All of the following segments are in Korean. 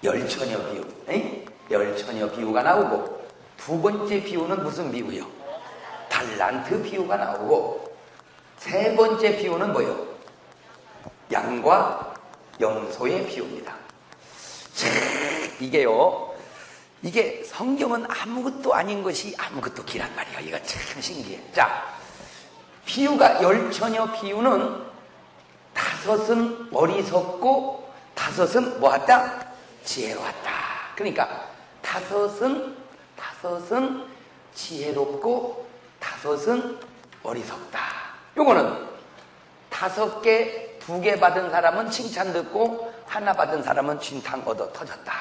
열처녀 비유, 열처녀 비유가 나오고, 두 번째 비유는 무슨 비유요? 달란트 비유가 나오고, 세 번째 비유는 뭐요? 양과 염소의 비유입니다. 참, 이게 성경은 아무것도 아닌 것이 아무것도 기란 말이야. 이거 참 신기해. 자, 비유가 열처녀 비유는 다섯은 어리석고 다섯은 뭐하다? 지혜로웠다. 그러니까 다섯은 지혜롭고 다섯은 어리석다. 요거는 5개, 2개 받은 사람은 칭찬 듣고 하나 받은 사람은 진탕 얻어 터졌다.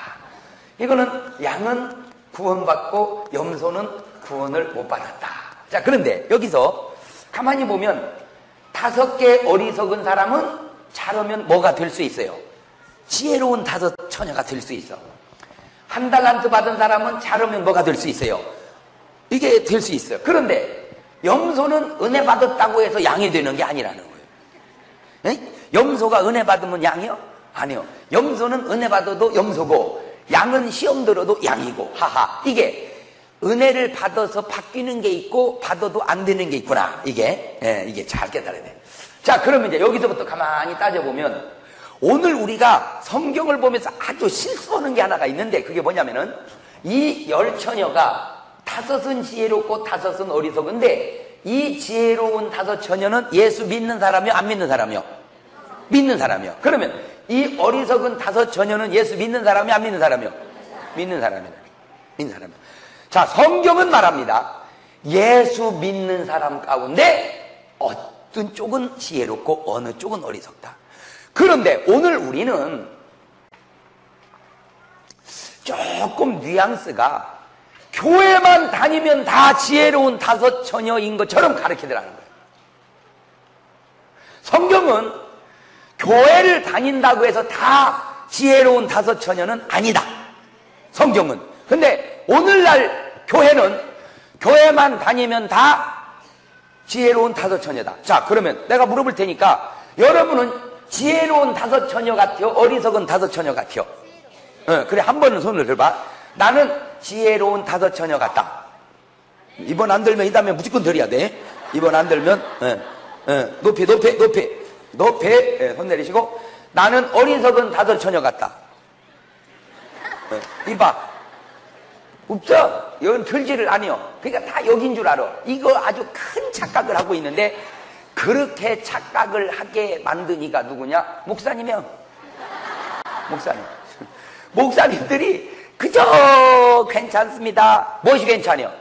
이거는 양은 구원받고 염소는 구원을 못 받았다. 자, 그런데 여기서 가만히 보면 5개 어리석은 사람은 잘하면 뭐가 될 수 있어요? 지혜로운 5 처녀가 될 수 있어. 1 달란트 받은 사람은 잘하면 뭐가 될 수 있어요? 이게 될 수 있어요. 그런데 염소는 은혜 받았다고 해서 양이 되는 게 아니라는 거예요. 염소가 은혜 받으면 양이요? 아니요. 염소는 은혜 받아도 염소고 양은 시험 들어도 양이고. 하하. 이게 은혜를 받아서 바뀌는 게 있고 받아도 안 되는 게 있구나. 이게 잘 깨달아야 돼. 자, 그러면 이제 여기서부터 가만히 따져보면 오늘 우리가 성경을 보면서 아주 실수하는 게 하나가 있는데 그게 뭐냐면은 이 열처녀가 5은 지혜롭고 5은 어리석은데 이 지혜로운 5 처녀는 예수 믿는 사람이요? 안 믿는 사람이요? 믿는 사람이요. 그러면 이 어리석은 5 처녀는 예수 믿는 사람이요? 안 믿는 사람이요? 믿는 사람이요. 믿는 사람이요. 자, 성경은 말합니다. 예수 믿는 사람 가운데 어떤 쪽은 지혜롭고 어느 쪽은 어리석다. 그런데 오늘 우리는 조금 뉘앙스가 교회만 다니면 다 지혜로운 5 처녀인 것처럼 가르치더라는 거예요. 성경은 교회를 다닌다고 해서 다 지혜로운 5 처녀는 아니다. 성경은. 근데 오늘날 교회는 교회만 다니면 다 지혜로운 5 처녀다. 자, 그러면 내가 물어볼 테니까 여러분은 지혜로운 5 처녀 같아요? 어리석은 5 처녀 같아요? 그래, 한 번은 손을 들봐. 나는 지혜로운 5 처녀 같다. 이번 안 들면 이 다음에 무조건 들어야 돼. 이번 안 들면 높이 손 내리시고. 나는 어리석은 5 처녀 같다. 이봐, 없어. 여긴 들지를 아니요. 그러니까 다 여긴 줄 알아. 이거 아주 큰 착각을 하고 있는데 그렇게 착각을 하게 만든 이가 누구냐? 목사님이요. 목사님들이 그저 괜찮습니다. 무엇이 괜찮요?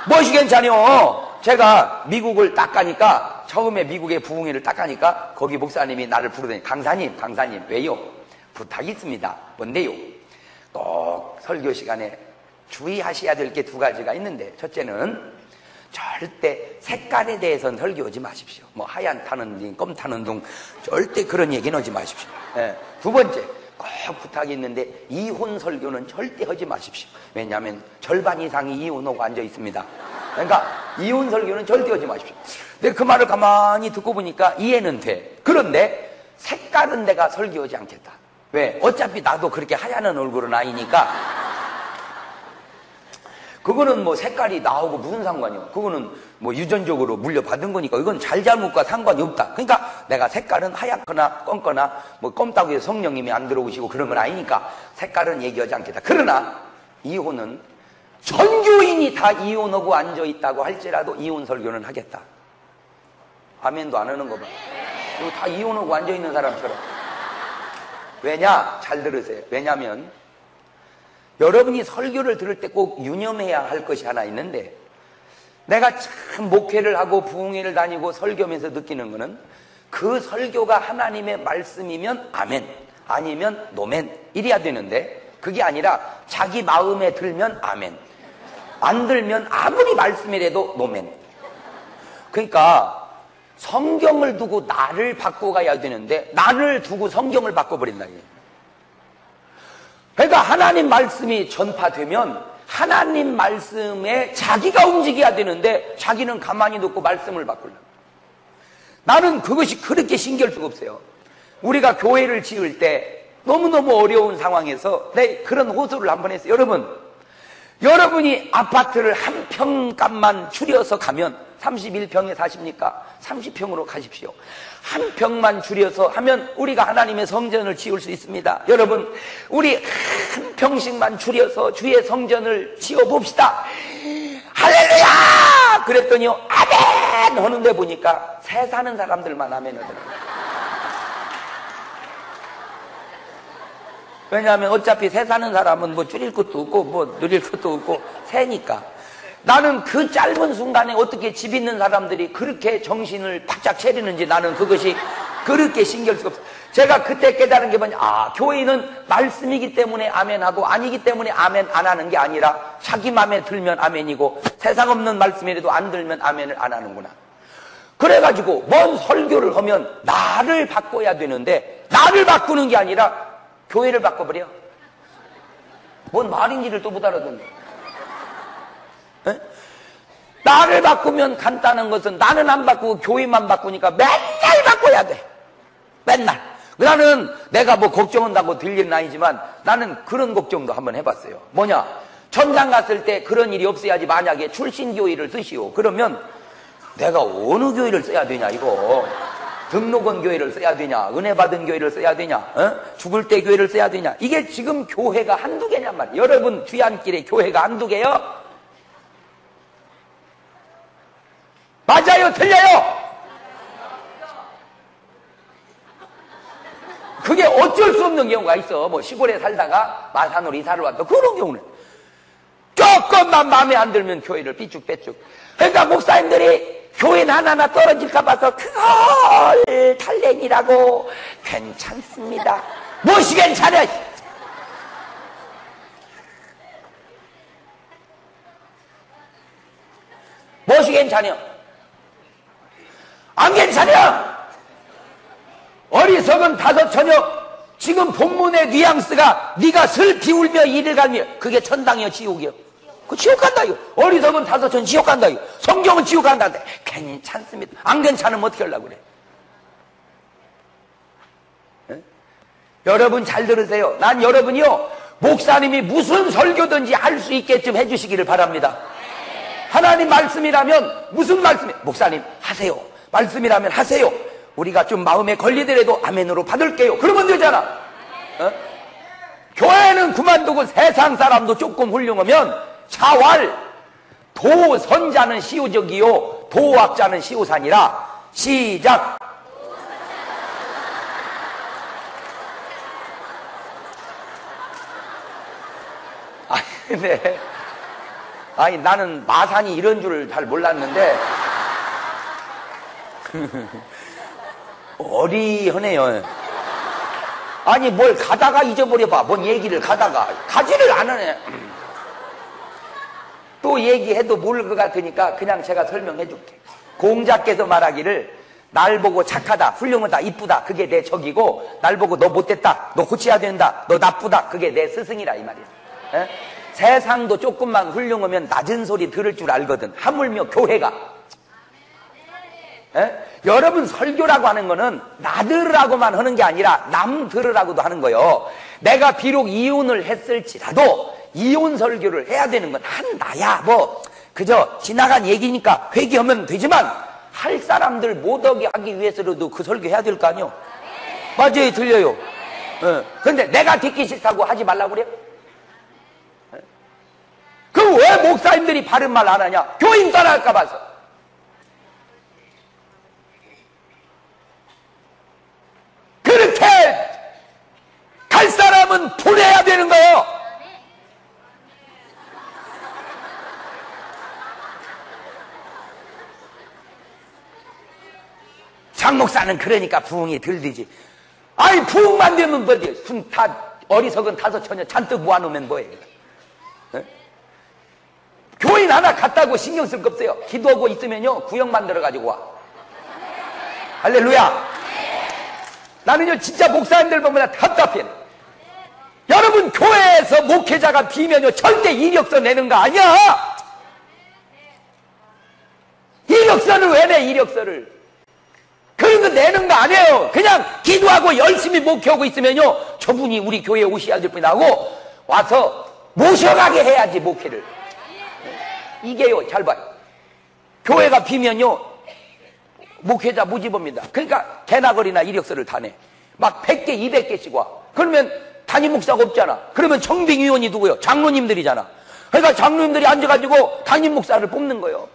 무엇이 괜찮요? 제가 미국을 딱 가니까 처음에 미국의 부흥회를 딱 가니까 거기 목사님이 나를 부르더니 강사님 왜요? 부탁이 있습니다. 뭔데요? 꼭 설교 시간에 주의하셔야 될 게 2가지가 있는데 첫째는 절대 색깔에 대해서는 설교하지 마십시오. 뭐 하얀 타는 둥, 검 타는 둥 절대 그런 얘기는 하지 마십시오. 2번째 꼭 부탁이 있는데 이혼 설교는 절대 하지 마십시오. 왜냐하면 절반 이상이 이혼하고 앉아 있습니다. 그러니까 이혼 설교는 절대 하지 마십시오. 근데 그 말을 가만히 듣고 보니까 이해는 돼. 그런데 색깔은 내가 설교하지 않겠다. 왜? 어차피 나도 그렇게 하얀 얼굴은 아니니까 그거는 뭐 색깔이 나오고 무슨 상관이요? 그거는 뭐 유전적으로 물려받은 거니까 이건 잘잘못과 상관이 없다. 그러니까 내가 색깔은 하얗거나 검거나 뭐 검다고 해서 성령님이 안 들어오시고 그런 건 아니니까 색깔은 얘기하지 않겠다. 그러나 이혼은 전교인이 다 이혼하고 앉아있다고 할지라도 이혼 설교는 하겠다. 아멘도 안 하는 거 봐. 이거 다 이혼하고 앉아있는 사람처럼. 왜냐? 잘 들으세요. 왜냐면 여러분이 설교를 들을 때 꼭 유념해야 할 것이 하나 있는데 내가 참 목회를 하고 부흥회를 다니고 설교하면서 느끼는 거는 그 설교가 하나님의 말씀이면 아멘, 아니면 노멘 이래야 되는데 그게 아니라 자기 마음에 들면 아멘, 안 들면 아무리 말씀이라도 노멘. 그러니까 성경을 두고 나를 바꿔가야 되는데 나를 두고 성경을 바꿔버린다. 그러니까 하나님 말씀이 전파되면 하나님 말씀에 자기가 움직여야 되는데 자기는 가만히 놓고 말씀을 바꾸려고. 나는 그것이 그렇게 신기할 수가 없어요. 우리가 교회를 지을 때 너무너무 어려운 상황에서 내 그런 호소를 한번 했어요. 여러분이 아파트를 한 평값만 줄여서 가면 31평에 사십니까? 30평으로 가십시오. 한 평만 줄여서 하면 우리가 하나님의 성전을 지을 수 있습니다. 여러분, 우리 한 평씩만 줄여서 주의 성전을 지어봅시다. 할렐루야! 그랬더니요, 아멘! 하는데 보니까 새 사는 사람들만 아멘 하더라고요. 왜냐하면 어차피 새 사는 사람은 뭐 줄일 것도 없고 뭐 늘릴 것도 없고 새니까. 나는 그 짧은 순간에 어떻게 집 있는 사람들이 그렇게 정신을 바짝 차리는지 나는 그것이 그렇게 신경 쓰고 없어. 제가 그때 깨달은 게 뭐냐, 교회는 말씀이기 때문에 아멘하고 아니기 때문에 아멘 안 하는 게 아니라 자기 맘에 들면 아멘이고 세상 없는 말씀이라도 안 들면 아멘을 안 하는구나. 그래가지고 뭔 설교를 하면 나를 바꿔야 되는데 나를 바꾸는 게 아니라 교회를 바꿔버려. 뭔 말인지를 또 못 알아듣네. 에? 나를 바꾸면 간단한 것은 나는 안 바꾸고 교회만 바꾸니까 맨날 바꿔야 돼. 맨날. 나는 내가 뭐 걱정한다고 들리는 아니지만 나는 그런 걱정도 한번 해봤어요. 뭐냐? 천당 갔을 때 그런 일이 없어야지. 만약에 출신교회를 쓰시오. 그러면 내가 어느 교회를 써야 되냐 이거. 등록원 교회를 써야 되냐, 은혜 받은 교회를 써야 되냐, 죽을 때 교회를 써야 되냐. 이게 지금 교회가 한두 개냔 말이에요. 여러분 귀환길에 교회가 한두 개요? 맞아요, 틀려요? 그게 어쩔 수 없는 경우가 있어. 뭐 시골에 살다가 마산으로 이사를 왔다, 그런 경우는 조금만 마음에 안 들면 교회를 삐쭉빼쭉. 그러니까 목사님들이 교인 하나하나 떨어질까 봐서 그걸 달래니라고. 괜찮습니다. 무엇이 괜찮아? 무엇이 괜찮아? 안 괜찮아? 어리석은 다섯 처녀. 지금 본문의 뉘앙스가 네가 슬피 울며 이를 갈며, 그게 천당이요 지옥이요? 그 지옥 간다 이거. 어리석은 다섯 처녀 지옥 간다 이거. 성경은 지옥 간다는데 괜찮습니다. 안 괜찮으면 어떻게 하려고 그래? 에? 여러분 잘 들으세요. 난 여러분이요, 목사님이 무슨 설교든지 할 수 있게끔 해주시기를 바랍니다. 하나님 말씀이라면 무슨 말씀이, 목사님 하세요. 말씀이라면 하세요. 우리가 좀 마음에 걸리더라도 아멘으로 받을게요. 그러면 되잖아. 교회는 그만두고 세상 사람도 조금 훌륭하면 자활, 도선자는 시우적이요 도학자는 시우산이라. 시작. 네. 아니 나는 마산이 이런 줄을 잘 몰랐는데 어리하네요. 아니 뭘 가다가 잊어버려봐. 뭔 얘기를 가다가 가지를 안 하네. 또 얘기해도 모를 것 같으니까 그냥 제가 설명해 줄게. 공자께서 말하기를 날 보고 착하다, 훌륭하다, 이쁘다, 그게 내 적이고, 날 보고 너 못됐다, 너 고쳐야 된다, 너 나쁘다, 그게 내 스승이라 이 말이야. 에? 세상도 조금만 훌륭하면 낮은 소리 들을 줄 알거든. 하물며 교회가. 에? 여러분 설교라고 하는 거는 나 들으라고만 하는 게 아니라 남 들으라고도 하는 거예요. 내가 비록 이혼을 했을지라도 이혼 설교를 해야 되는 건 한나야. 뭐 그저 지나간 얘기니까 회개하면 되지만 할 사람들 못 오게 하기 위해서라도 그 설교 해야 될 거 아니요? 맞아요, 들려요. 그런데 내가 듣기 싫다고 하지 말라고 그래요? 그럼 왜 목사님들이 바른 말 안 하냐? 교인 떠날까 봐서. 그렇게 갈 사람은 보내야 되는 거예요. 장 목사는 그러니까 부흥이 덜 되지. 아이 부흥만 되면 뭐지? 다 어리석은 다섯 처녀 잔뜩 모아놓으면 뭐예요? 에? 교인 하나 갔다고 신경 쓸 거 없어요. 기도하고 있으면요 구역 만들어가지고 와. 할렐루야. 나는요 진짜 목사님들 보면 답답해. 여러분 교회에서 목회자가 비면요 절대 이력서 내는 거 아니야. 이력서는 왜 내 이력서를? 그런 그래서 내는 거 아니에요. 그냥 기도하고 열심히 목회하고 있으면요, 저분이 우리 교회에 오셔야 될 뿐이 하고 와서 모셔가게 해야지, 목회를. 이게요, 잘 봐요. 교회가 비면요, 목회자 무집입니다. 그러니까 개나거리나 이력서를 다 내. 막 100개, 200개씩 와. 그러면 담임 목사가 없잖아. 그러면 정빙위원이 누구요? 장로님들이잖아. 그러니까 장로님들이 앉아가지고 담임 목사를 뽑는 거예요.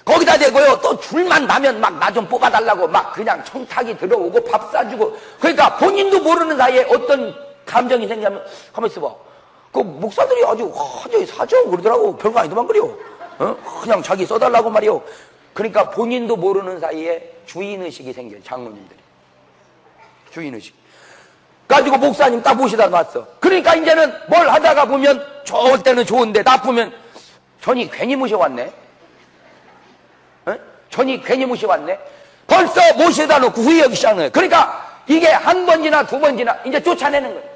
거기다 대고요, 또 줄만 나면 막 나 좀 뽑아달라고 막 그냥 청탁이 들어오고 밥 사주고. 그러니까 본인도 모르는 사이에 어떤 감정이 생기면, 가만히 있어봐. 그 목사들이 아주 화제에 사죠 그러더라고. 별거 아니더만 그래요. 그냥 자기 써달라고 말이요. 그러니까 본인도 모르는 사이에 주인의식이 생겨요, 장로님들이. 주인의식. 가지고 목사님 딱 모시다 놨어. 그러니까 이제는 뭘 하다가 보면 좋을 때는 좋은데 나쁘면 전이 괜히 모셔왔네. 전이 괜히 모셔왔네. 벌써 모셔다 놓고 후회하기 시작하는 거예요. 그러니까 이게 한 번 지나 두 번 지나 이제 쫓아내는 거예요.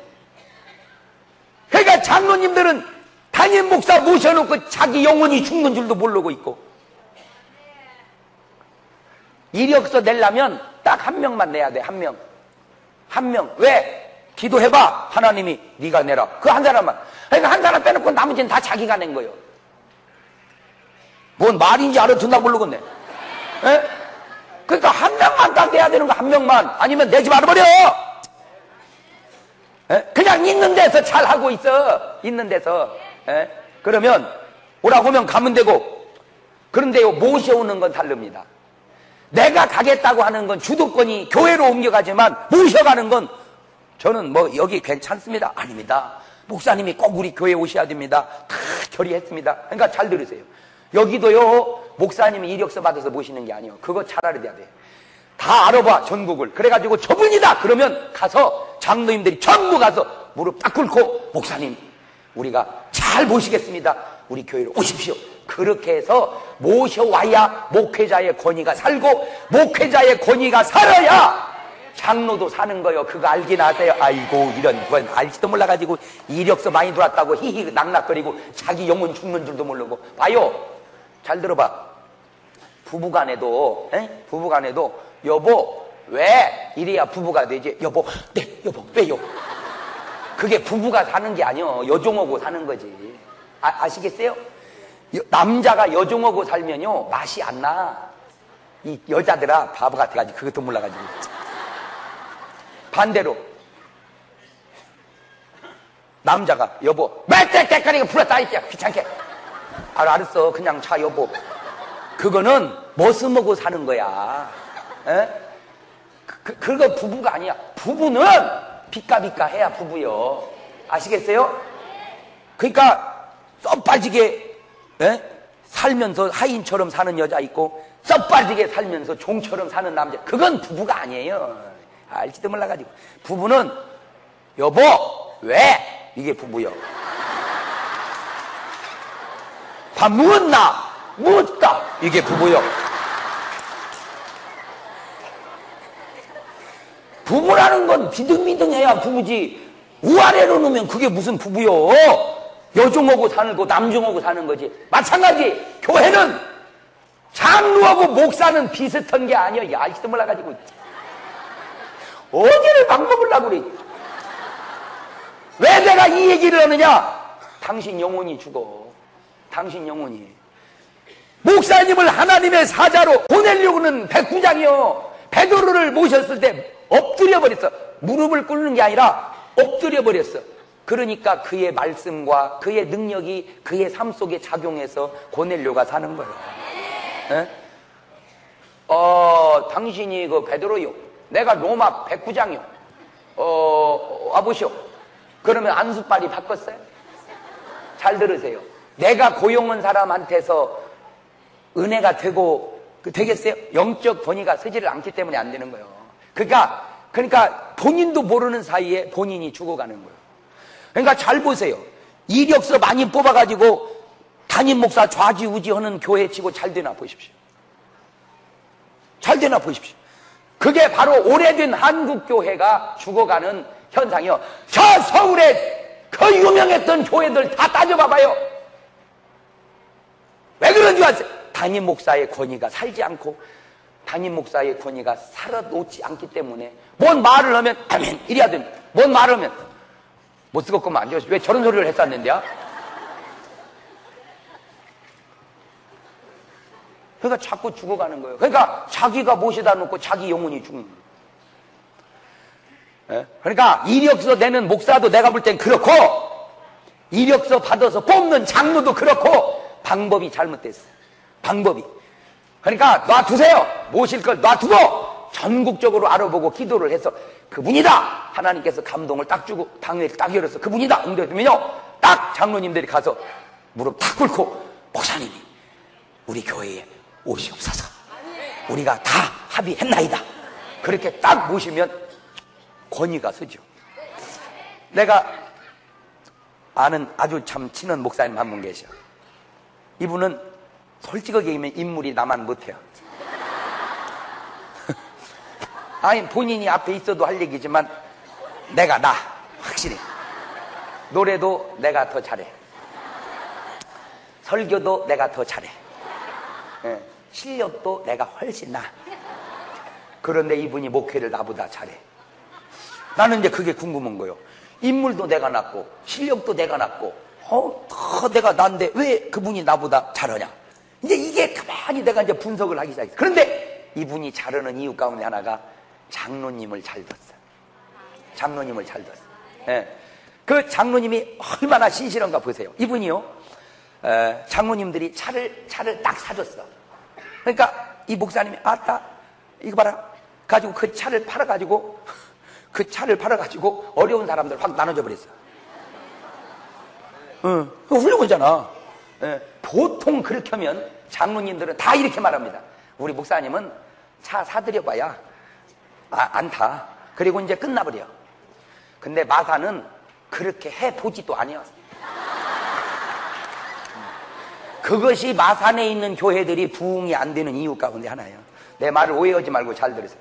그러니까 장로님들은 담임 목사 모셔놓고 자기 영혼이 죽는 줄도 모르고 있고. 이력서 내려면 딱 한 명만 내야 돼. 한 명. 한 명. 왜? 기도해봐. 하나님이 네가 내라. 그 한 사람만. 그러니까 한 사람 빼놓고 나머지는 다 자기가 낸 거예요. 뭔 말인지 알아듣나 모르겠네. 에? 그러니까 한 명만 딱 내야 되는 거. 한 명만. 아니면 내지 말아버려. 에? 그냥 있는 데서 잘하고 있어. 있는 데서. 에? 그러면 오라고 하면 가면 되고. 그런데요, 모셔오는 건 다릅니다. 내가 가겠다고 하는 건 주도권이 교회로 옮겨가지만 모셔가는 건 저는 뭐 여기 괜찮습니다. 아닙니다. 목사님이 꼭 우리 교회에 오셔야 됩니다. 다 결의했습니다. 그러니까 잘 들으세요. 여기도요, 목사님이 이력서 받아서 모시는 게 아니에요. 그거 잘 알아야 돼. 다 알아봐, 전국을. 그래가지고 저분이다 그러면 가서 장로님들이 전부 가서 무릎 딱 꿇고 목사님 우리가 잘 모시겠습니다. 우리 교회로 오십시오. 그렇게 해서 모셔와야 목회자의 권위가 살고, 목회자의 권위가 살아야 장로도 사는 거요. 그거 알긴 아세요? 아이고 이런 건 알지도 몰라가지고 이력서 많이 들어왔다고 히히 낙낙거리고 자기 영혼 죽는 줄도 모르고. 봐요, 잘 들어봐. 부부간에도 부부간에도 여보 왜 이래야 부부가 되지? 여보 네 여보 왜요? 그게 부부가 사는 게 아니요, 여종하고 사는 거지. 아시겠어요? 남자가 여종하고 살면요 맛이 안 나. 이 여자들아 바보 같아가지고 그것도 몰라가지고. 반대로 남자가 여보 멜때때까리가 불었다 이때야 귀찮게. 알았어 그냥 자 여보. 그거는 머슴하고 사는 거야. 에? 그거 부부가 아니야. 부부는 비까비까 해야 부부요. 아시겠어요? 그러니까 썩 빠지게 살면서 하인처럼 사는 여자 있고 썩 빠지게 살면서 종처럼 사는 남자, 그건 부부가 아니에요. 알지도 몰라가지고. 부부는 여보 왜? 이게 부부요. 밥 먹었나? 먹었다. 이게 부부요. 부부라는 건 비등비등해야 부부지. 우아래로 놓으면 그게 무슨 부부요. 여종하고 사는 거 남종하고 사는 거지. 마찬가지 교회는 장로하고 목사는 비슷한 게 아니야. 야, 알지도 몰라가지고 어디를 막 먹으려고 그래. 왜 내가 이 얘기를 하느냐? 당신 영혼이 죽어. 당신 영혼이. 목사님을 하나님의 사자로 보내려고는 백부장이요, 베드로를 모셨을 때 엎드려 버렸어. 무릎을 꿇는 게 아니라 엎드려 버렸어. 그러니까 그의 말씀과 그의 능력이 그의 삶 속에 작용해서 고넬료가 사는 거예요. 에? 당신이 그 베드로요, 내가 로마 백부장이요, 와보시오. 그러면 안수빨이 바꿨어요? 잘 들으세요. 내가 고용한 사람한테서 은혜가 되고 되겠어요? 영적 권위가 서지를 않기 때문에 안 되는 거예요. 그러니까 본인도 모르는 사이에 본인이 죽어가는 거예요. 그러니까 잘 보세요. 이력서 많이 뽑아가지고 담임 목사 좌지우지 하는 교회 치고 잘 되나 보십시오. 잘 되나 보십시오. 그게 바로 오래된 한국 교회가 죽어가는 현상이요. 저 서울에 그 유명했던 교회들 다 따져봐봐요. 왜 그런 줄 아세요? 담임 목사의 권위가 살지 않고 담임 목사의 권위가 살아놓지 않기 때문에 뭔 말을 하면 아멘 이리 하든 뭔 말을 하면 못 쓰겠구만 안 좋으시 왜 저런 소리를 했었는데요? 그러니까 자꾸 죽어가는 거예요. 그러니까 자기가 모셔다 놓고 자기 영혼이 죽는 거예요. 그러니까 이력서 내는 목사도 내가 볼 땐 그렇고 이력서 받아서 뽑는 장로도 그렇고 방법이 잘못됐어요. 방법이. 그러니까 놔두세요. 모실 걸 놔두고 전국적으로 알아보고 기도를 해서 그분이다 하나님께서 감동을 딱 주고 당회를 딱 열어서 그분이다 응대되면요 딱 장로님들이 가서 무릎 탁 꿇고 목사님이 우리 교회에 오시옵소서 우리가 다 합의했나이다 그렇게 딱 모시면 권위가 서죠. 내가 아는 아주 참 친한 목사님 한 분 계셔. 이분은 솔직하게 얘기하면 인물이 나만 못해요. 아니 본인이 앞에 있어도 할 얘기지만 내가 나 확실히 노래도 내가 더 잘해 설교도 내가 더 잘해 실력도 내가 훨씬 나. 그런데 이분이 목회를 나보다 잘해. 나는 이제 그게 궁금한 거예요. 인물도 내가 낫고 실력도 내가 낫고 더 내가 난데 왜 그분이 나보다 잘하냐. 이제 이게 가만히 내가 이제 분석을 하기 시작했어. 그런데 이분이 잘하는 이유 가운데 하나가 장로님을 잘 뒀어요. 장로님을 잘 뒀어요. 예. 그 장로님이 얼마나 신실한가 보세요. 이분이요 장로님들이 차를 딱 사줬어. 그러니까 이 목사님이 아따 이거 봐라 가지고 그 차를 팔아가지고 어려운 사람들 확 나눠줘 버렸어. 그거 훌륭하잖아. 보통 그렇게 하면 장로님들은 다 이렇게 말합니다. 우리 목사님은 차 사드려봐야 안 타. 그리고 이제 끝나버려. 근데 마사는 그렇게 해보지도 아니야. 그것이 마산에 있는 교회들이 부흥이 안 되는 이유 가운데 하나예요. 내 말을 오해하지 말고 잘 들으세요.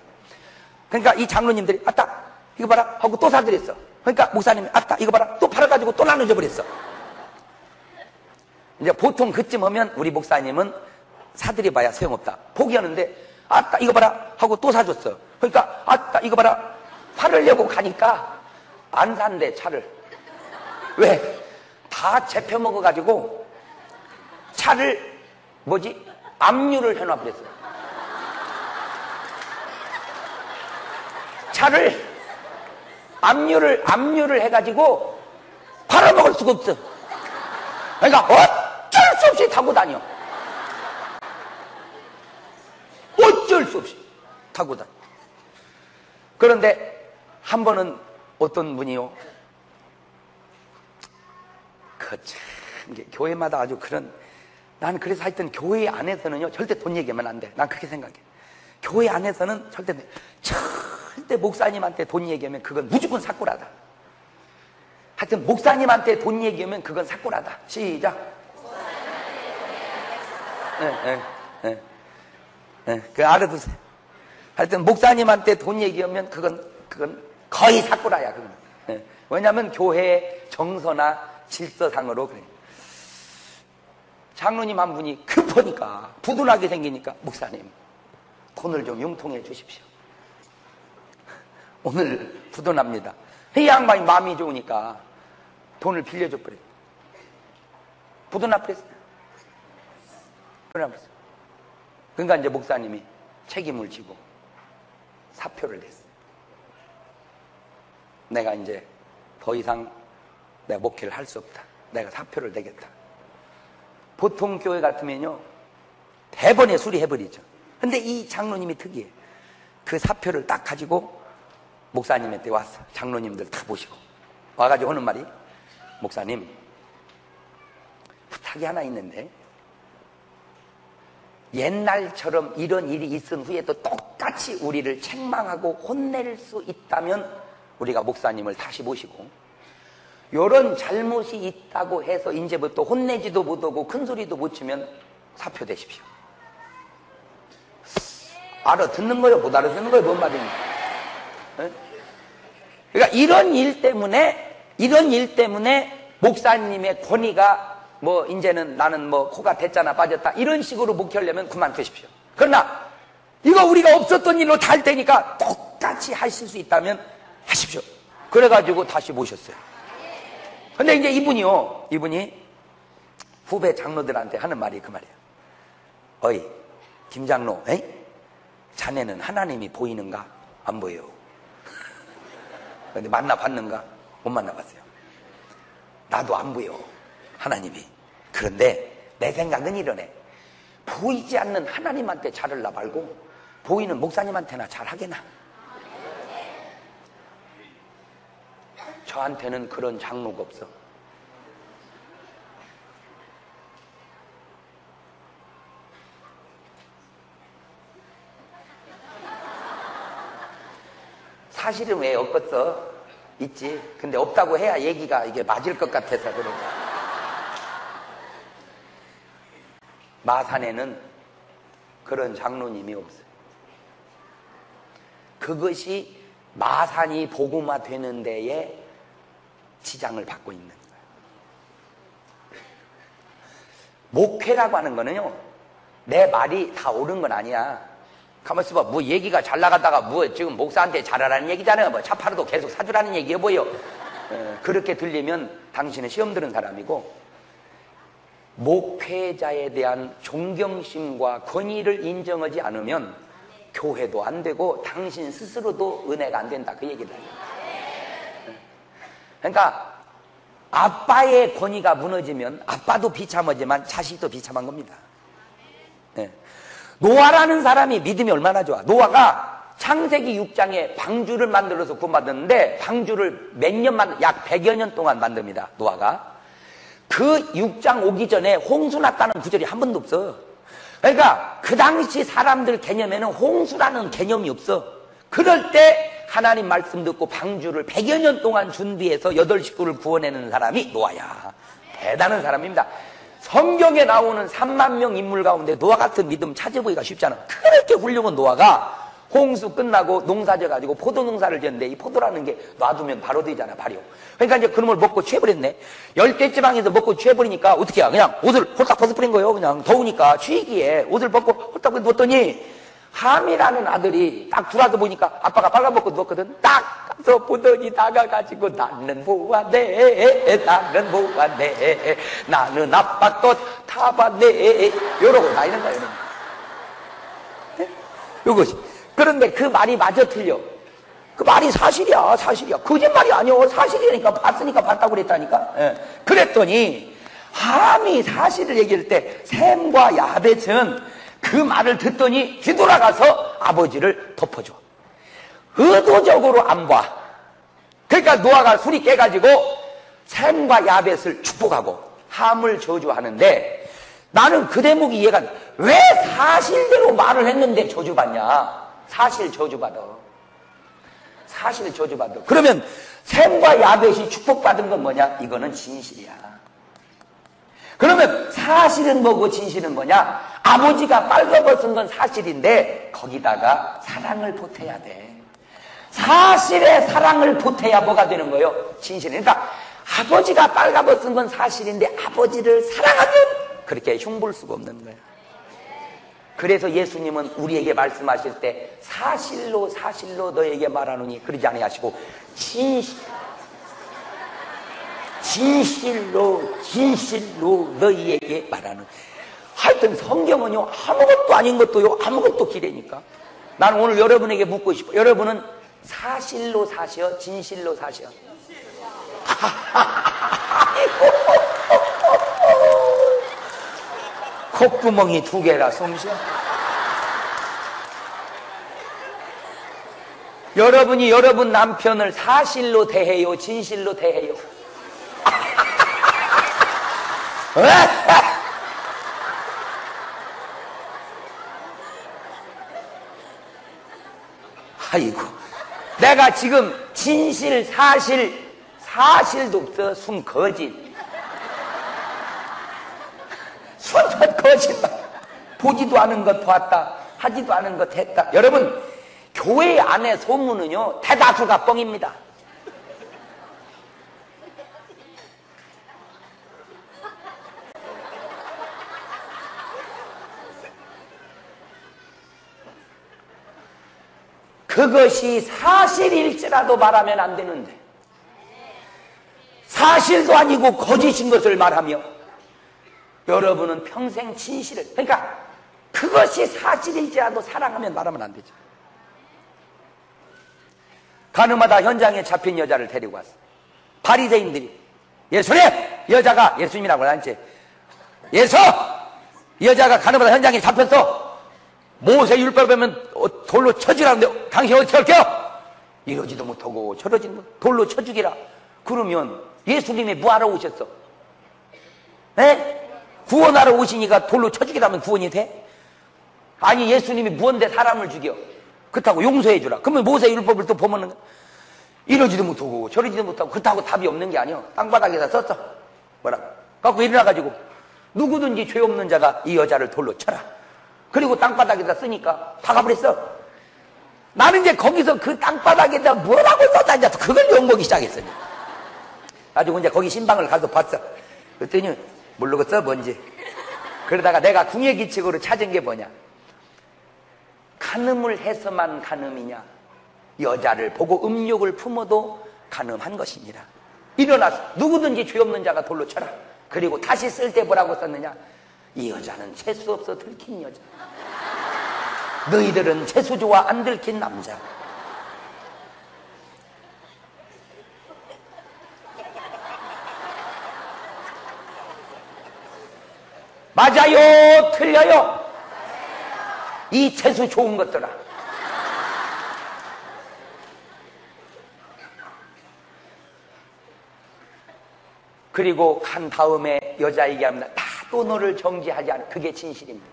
그러니까 이 장로님들이 아따 이거 봐라 하고 또 사드렸어. 그러니까 목사님이 아따 이거 봐라 또 팔아가지고 또 나눠줘 버렸어. 이제 보통 그쯤 하면 우리 목사님은 사드려봐야 소용없다 포기하는데 아따 이거 봐라 하고 또 사줬어. 그러니까 아따 이거 봐라 팔으려고 가니까 안 산대 차를. 왜? 다 재펴먹어가지고 차를 압류를 해놔버렸어. 차를 압류를 해가지고 팔아먹을 수가 없어. 그러니까 어쩔 수 없이 타고 다녀. 어쩔 수 없이 타고 다녀. 그런데 한 번은 어떤 분이요 교회마다 아주 그런 난 그래서 하여튼 교회 안에서는요 절대 돈 얘기하면 안 돼. 난 그렇게 생각해. 교회 안에서는 절대 목사님한테 돈 얘기하면 그건 무조건 사꾸라다. 하여튼 목사님한테 돈 얘기하면 그건 사꾸라다. 시작. 그 알아두세요. 하여튼 목사님한테 돈 얘기하면 그건 거의 사꾸라야. 그건. 왜냐하면 교회의 정서나 질서상으로 그래. 장로님 한 분이 급하니까 부둔하게 생기니까 목사님 돈을 좀 융통해 주십시오. 오늘 부둔합니다. 이 양반이 마음이 좋으니까 돈을 빌려줘 버려요. 부둔합했어요. 그러니까 이제 목사님이 책임을 지고 사표를 냈어요. 내가 이제 더 이상 내가 목회를 할 수 없다. 내가 사표를 내겠다. 보통 교회 같으면요 대번에 수리해버리죠. 근데 이 장로님이 특이해. 그 사표를 딱 가지고 목사님한테 왔어. 장로님들 다 보시고 와가지고 하는 말이 목사님 부탁이 하나 있는데 옛날처럼 이런 일이 있은 후에도 똑같이 우리를 책망하고 혼낼 수 있다면 우리가 목사님을 다시 모시고 이런 잘못이 있다고 해서 이제부터 혼내지도 못하고 큰소리도 못 치면 사표되십시오. 알아듣는 거예요? 못 알아듣는 거예요? 뭔 말입니까? 그러니까 이런 일 때문에 목사님의 권위가 이제는 나는 코가 됐잖아 빠졌다 이런 식으로 목회하려면 그만두십시오. 그러나 이거 우리가 없었던 일로 다 할 테니까 똑같이 하실 수 있다면 하십시오. 그래가지고 다시 모셨어요. 근데 이제 이분이 후배 장로들한테 하는 말이 그 말이에요. 어이, 김장로, 에이? 자네는 하나님이 보이는가? 안 보여요. 근데 만나봤는가? 못 만나봤어요. 나도 안 보여, 하나님이. 그런데 내 생각은 이러네. 보이지 않는 하나님한테 잘하려 말고 보이는 목사님한테나 잘하게나. 저한테는 그런 장로가 없어. 사실은 왜 없겠어? 있지. 근데 없다고 해야 얘기가 이게 맞을 것 같아서 그래. 마산에는 그런 장로님이 없어요. 그것이 마산이 복음화 되는 데에 지장을 받고 있는 거예요. 목회라고 하는 거는요, 내 말이 다 옳은 건 아니야. 가만있어 봐. 뭐 얘기가 잘 나가다가 뭐 지금 목사한테 잘하라는 얘기잖아요. 뭐 차파라도 계속 사주라는 얘기해 보여. 그렇게 들리면 당신은 시험 들은 사람이고, 목회자에 대한 존경심과 권위를 인정하지 않으면 교회도 안 되고 당신 스스로도 은혜가 안 된다, 그 얘기를 해요. 그러니까 아빠의 권위가 무너지면 아빠도 비참하지만 자식도 비참한 겁니다. 네. 노아라는 사람이 믿음이 얼마나 좋아. 노아가 창세기 6장에 방주를 만들어서 구원받았는데, 방주를 몇 년 약 100여 년 동안 만듭니다, 노아가. 그 6장 오기 전에 홍수 났다는 구절이 한 번도 없어. 그러니까 그 당시 사람들 개념에는 홍수라는 개념이 없어. 그럴 때 하나님 말씀 듣고 방주를 100여 년 동안 준비해서 8 식구를 구원해내는 사람이 노아야. 대단한 사람입니다. 성경에 나오는 3만 명 인물 가운데 노아 같은 믿음 찾아보기가 쉽지 않아. 그렇게 훌륭한 노아가 홍수 끝나고 농사져 가지고 포도 농사를 지었는데, 이 포도라는 게 놔두면 바로 되잖아, 발효. 그러니까 이제 그놈을 먹고 취해버렸네. 열대지방에서 먹고 취해버리니까 어떻게 해? 그냥 옷을 홀딱 벗어버린 거예요. 그냥 더우니까 취기에 옷을 벗고 홀딱 벗었더니 함이라는 아들이 딱 들어와서 보니까 아빠가 빨가벗고 누웠거든. 딱 가서 보더니 다가가지고 나는 보았네, 나는 보았네, 나는 아빠 것 타봤네, 이러고 다니는 거예요. 이것이. 그런데 그 말이 마저 틀려. 그 말이 사실이야, 사실이야. 거짓말이 아니야. 사실이니까 봤으니까 봤다고 그랬다니까. 예. 그랬더니 함이 사실을 얘기할 때 셈과 야벳은 그 말을 듣더니 뒤돌아가서 아버지를 덮어줘. 의도적으로 안 봐. 그러니까 노아가 술이 깨가지고 셈과 야벳을 축복하고 함을 저주하는데, 나는 그 대목이 이해가 안 돼. 왜 사실대로 말을 했는데 저주받냐? 사실 저주받아. 사실 저주받아. 그러면 셈과 야벳이 축복받은 건 뭐냐? 이거는 진실이야. 그러면 사실은 뭐고 진실은 뭐냐? 아버지가 빨가벗은 건 사실인데 거기다가 사랑을 보태야 돼. 사실에 사랑을 보태야 뭐가 되는 거예요? 진실이니까. 그러니까 아버지가 빨가벗은 건 사실인데 아버지를 사랑하면 그렇게 흉볼 수가 없는 거예요. 그래서 예수님은 우리에게 말씀하실 때 사실로 사실로 너에게 말하노니 그러지 아니하시고 진실로 진실로 너희에게 말하는. 하여튼 성경은요, 아무것도 아닌 것도요, 아무것도 기대니까. 나는 오늘 여러분에게 묻고 싶어. 여러분은 사실로 사셔, 진실로 사셔? 콧구멍이 2개라 숨쉬어. 여러분이 여러분 남편을 사실로 대해요, 진실로 대해요? 아이고, 내가 지금 진실, 사실도 없어. 순 거짓. 순 거짓말. 보지도 않은 것 보았다, 하지도 않은 것 했다. 여러분, 교회 안에 소문은요, 대다수가 뻥입니다. 그것이 사실일지라도 말하면 안 되는데, 사실도 아니고 거짓인 것을 말하며 여러분은 평생 진실을, 그러니까 그것이 사실일지라도 사랑하면 말하면 안 되죠. 가늠하다 현장에 잡힌 여자를 데리고 왔어. 바리새인들이 예수님! 여자가, 예수님이라고 하지, 예수! 여자가 가늠하다 현장에 잡혔어. 모세 율법에 보면 돌로 쳐주라는데 당신 어떻게 할게요? 이러지도 못하고 저러지도 못하고 돌로 쳐 죽이라. 그러면 예수님이 뭐하러 오셨어? 에? 구원하러 오시니까 돌로 쳐 죽이라면 구원이 돼? 아니, 예수님이 무언데 사람을 죽여? 그렇다고 용서해 주라. 그러면 모세 율법을 또 보면은 이러지도 못하고 저러지도 못하고, 그렇다고 답이 없는 게 아니야. 땅바닥에다 썼어. 뭐라고? 갖고 일어나가지고 누구든지 죄 없는 자가 이 여자를 돌로 쳐라. 그리고 땅바닥에다 쓰니까 박아버렸어. 나는 이제 거기서 그 땅바닥에다 뭐라고 썼다냐, 그걸 욕먹기 시작했어. 아주 이제 거기 신방을 가서 봤어. 그랬더니 모르겠어 뭔지. 그러다가 내가 궁예기칙으로 찾은 게 뭐냐, 간음을 해서만 간음이냐, 여자를 보고 음욕을 품어도 간음한 것입니다. 일어나서 누구든지 죄 없는 자가 돌로 쳐라. 그리고 다시 쓸 때 뭐라고 썼느냐, 이 여자는 재수 없어 들킨 여자, 너희들은 재수 좋아 안 들킨 남자. 맞아요? 틀려요? 이 재수 좋은 것들아, 그리고 간 다음에 여자에게 합니다. 나도 너를 정죄하지 않아. 그게 진실입니다.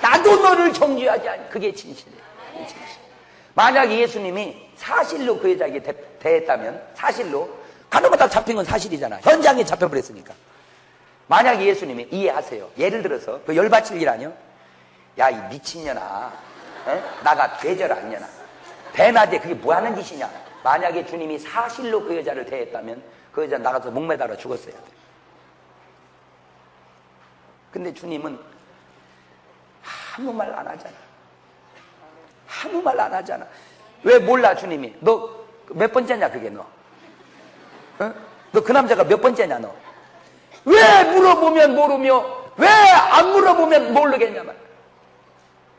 나도 너를 정죄하지 않아. 그게 진실이에요. 그게 진실. 만약에 예수님이 사실로 그 여자에게 대했다면, 사실로, 가늠하다 잡힌 건 사실이잖아. 현장에 잡혀버렸으니까. 만약에 예수님이, 이해하세요, 예를 들어서 그 열받칠 일 아니요? 야, 이 미친년아, 에? 나가 죄절 아니냐나, 대낮에 그게 뭐하는 짓이냐. 만약에 주님이 사실로 그 여자를 대했다면 그 여자 나가서 목매달아 죽었어야 돼. 근데 주님은 아무 말 안 하잖아. 아무 말 안 하잖아. 왜 몰라 주님이? 너 몇 번째냐 그게 너? 어? 너 그 남자가 몇 번째냐 너? 왜 물어보면 모르며 왜 안 물어보면 모르겠냐 말.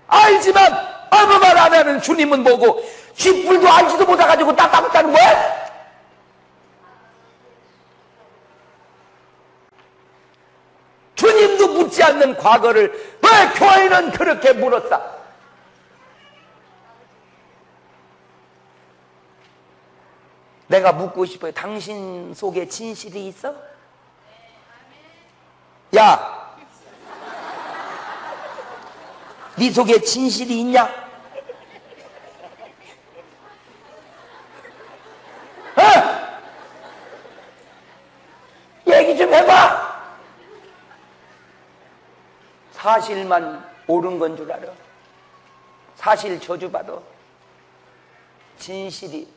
알지만 아무 말 안 하는 주님은 뭐고, 쥐뿔도 알지도 못해가지고 따따붙다는 거야? 주님도 묻지 않는 과거를 왜 교회는 그렇게 물었다? 내가 묻고 싶어요. 당신 속에 진실이 있어? 야, 네 속에 진실이 있냐? 어? 얘기 좀 해봐. 사실만 옳은 건 줄 알아. 사실 저주받아. 진실이,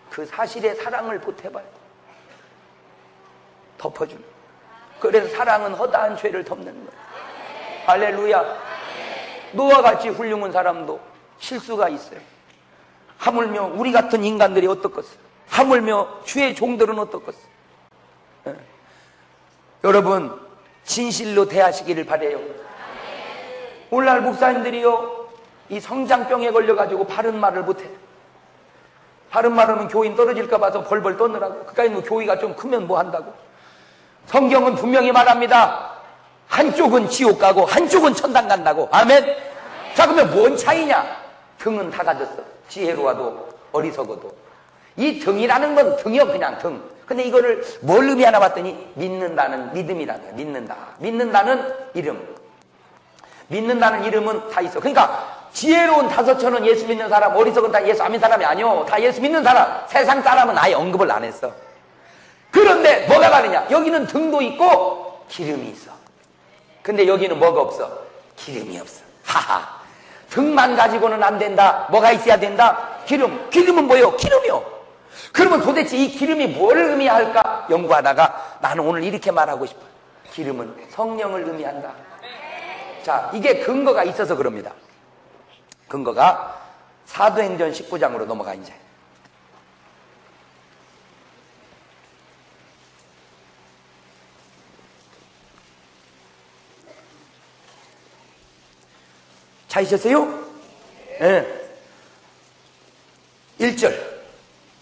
그 사실에 사랑을 보태봐요. 덮어주는. 그래서 사랑은 허다한 죄를 덮는 거예요. 할렐루야. 노아 같이 훌륭한 사람도 실수가 있어요. 하물며 우리 같은 인간들이 어떻겠어요? 하물며 주의 종들은 어떻겠어요? 예. 여러분, 진실로 대하시기를 바라요. 오늘날 목사님들이요, 이 성장병에 걸려가지고 바른 말을 못해. 바른 말하면 교인 떨어질까 봐서 벌벌 떠느라고. 그까이 뭐 교회가 좀 크면 뭐 한다고. 성경은 분명히 말합니다. 한쪽은 지옥 가고 한쪽은 천당 간다고. 아멘. 자, 그러면 뭔 차이냐? 등은 다 가졌어. 지혜로워도 어리석어도. 이 등이라는 건 등이요, 그냥 등. 근데 이거를 뭘 의미하나 봤더니 믿는다는 믿음이라는 거야. 믿는다는 이름. 믿는다는 이름은 다 있어. 그러니까 지혜로운 5천은 예수 믿는 사람, 어리석은 다 예수 안 믿는 사람이 아니오. 다 예수 믿는 사람. 세상 사람은 아예 언급을 안 했어. 그런데 뭐가 다르냐? 여기는 등도 있고 기름이 있어. 근데 여기는 뭐가 없어? 기름이 없어. 하하. 등만 가지고는 안 된다. 뭐가 있어야 된다? 기름. 기름은 뭐예요? 기름이요. 그러면 도대체 이 기름이 뭘 의미할까? 연구하다가 나는 오늘 이렇게 말하고 싶어요. 기름은 성령을 의미한다. 자, 이게 근거가 있어서 그럽니다. 근거가 사도행전 19장으로 넘어가 이제. 찾으셨어요? 네. 1절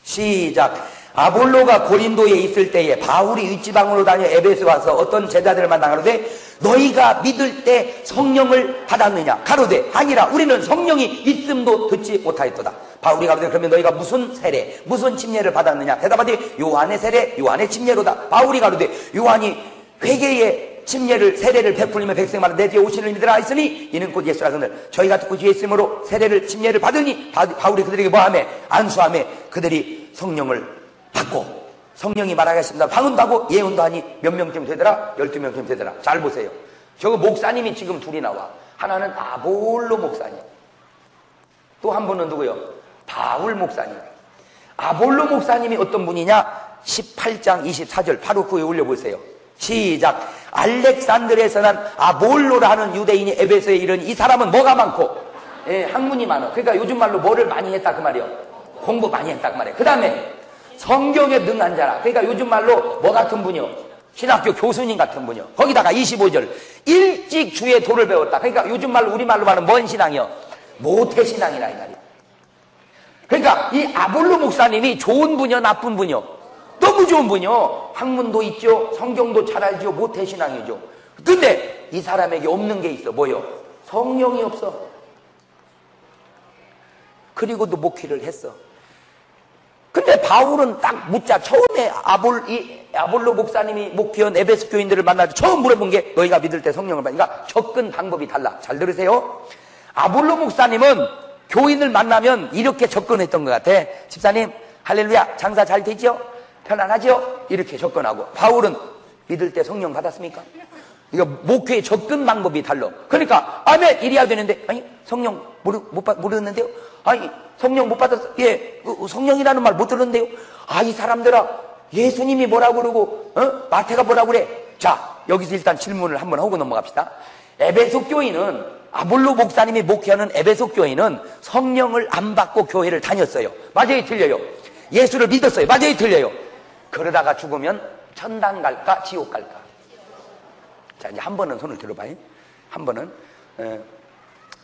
시작. 아볼로가 고린도에 있을 때에 바울이 윗지방으로 다녀 에베소 와서 어떤 제자들을 만나 가로되 너희가 믿을 때 성령을 받았느냐? 가로되 아니라 우리는 성령이 있음도 듣지 못하였도다. 바울이 가로되 그러면 너희가 무슨 세례 무슨 침례를 받았느냐? 대답하되 요한의 세례 요한의 침례로다. 바울이 가로되 요한이 회개의 침례를 세례를 베풀리며 백성마다 내 뒤에 오시는 이들아 했으니 이는 곧 예수라. 그들 저희가 듣고 뒤에 있으므로 세례를 침례를 받으니 바울이 그들에게 뭐하매 안수하매 그들이 성령을 받고 성령이 말하겠습니다. 방언도 하고 예언도 하니 몇 명쯤 되더라? 12명쯤 되더라. 잘 보세요. 저거 목사님이 지금 둘이 나와. 하나는 아볼로 목사님, 또 한 분은 누구요? 바울 목사님. 아볼로 목사님이 어떤 분이냐? 18장 24절 바로 그에 올려보세요. 시작. 알렉산드리아에서 난 아볼로라 하는 유대인이 에베소에 이른 이 사람은 뭐가 많고 학문이 많아. 그러니까 요즘 말로 뭐를 많이 했다 그 말이요. 공부 많이 했다 그 말이에요. 그 다음에 성경에 능한 자라. 그러니까 요즘 말로 뭐 같은 분이요? 신학교 교수님 같은 분이요. 거기다가 25절 일찍 주의 도를 배웠다. 그러니까 요즘 말로 우리말로 말하는 뭔 신앙이요? 모태신앙이라 이 말이에요. 그러니까 이 아볼로 목사님이 좋은 분이요 나쁜 분이요? 너무 좋은 분이요. 학문도 있죠. 성경도 잘 알죠. 모태신앙이죠. 근데 이 사람에게 없는 게 있어. 뭐요? 성령이 없어. 그리고도 목회를 했어. 근데 바울은 딱 묻자. 처음에 아볼로 목사님이 목회한 에베소 교인들을 만나서 처음 물어본 게 너희가 믿을 때 성령을 받으니까 접근 방법이 달라. 잘 들으세요. 아볼로 목사님은 교인을 만나면 이렇게 접근했던 것 같아. 집사님 할렐루야 장사 잘 되죠? 편안하죠? 이렇게 접근하고. 바울은 믿을 때 성령 받았습니까? 이거 목회의 접근 방법이 달라. 그러니까 아멘 이래야 되는데 아니 성령 모르는데요? 아니 성령 못 받았어. 예, 성령이라는 말 못 들었는데요? 아, 이 사람들아 예수님이 뭐라고 그러고 마태가 뭐라고 그래. 자, 여기서 일단 질문을 한번 하고 넘어갑시다. 에베소 교인은 아볼로 목사님이 목회하는 에베소 교인은 성령을 안 받고 교회를 다녔어요. 맞아요 틀려요? 예수를 믿었어요. 맞아요 틀려요? 그러다가 죽으면 천당 갈까 지옥 갈까? 자, 이제 한 번은 손을 들어봐요. 한 번은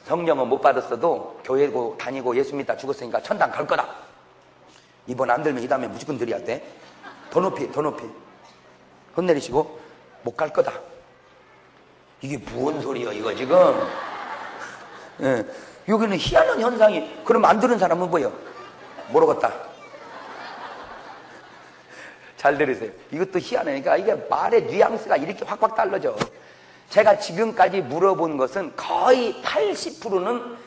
성령은 못 받았어도 교회고 다니고 예수 믿다 죽었으니까 천당 갈 거다. 이번 안 들면 이 다음에 무조건 드려야 돼. 더 높이 손 내리시고 못 갈 거다. 이게 무슨 소리야 이거 지금. 여기는 희한한 현상이. 그럼 안 들은 사람은 뭐예요? 모르겠다. 잘 들으세요. 이것도 희한하니까 이게 말의 뉘앙스가 이렇게 확확 달라져. 제가 지금까지 물어본 것은 거의 80%는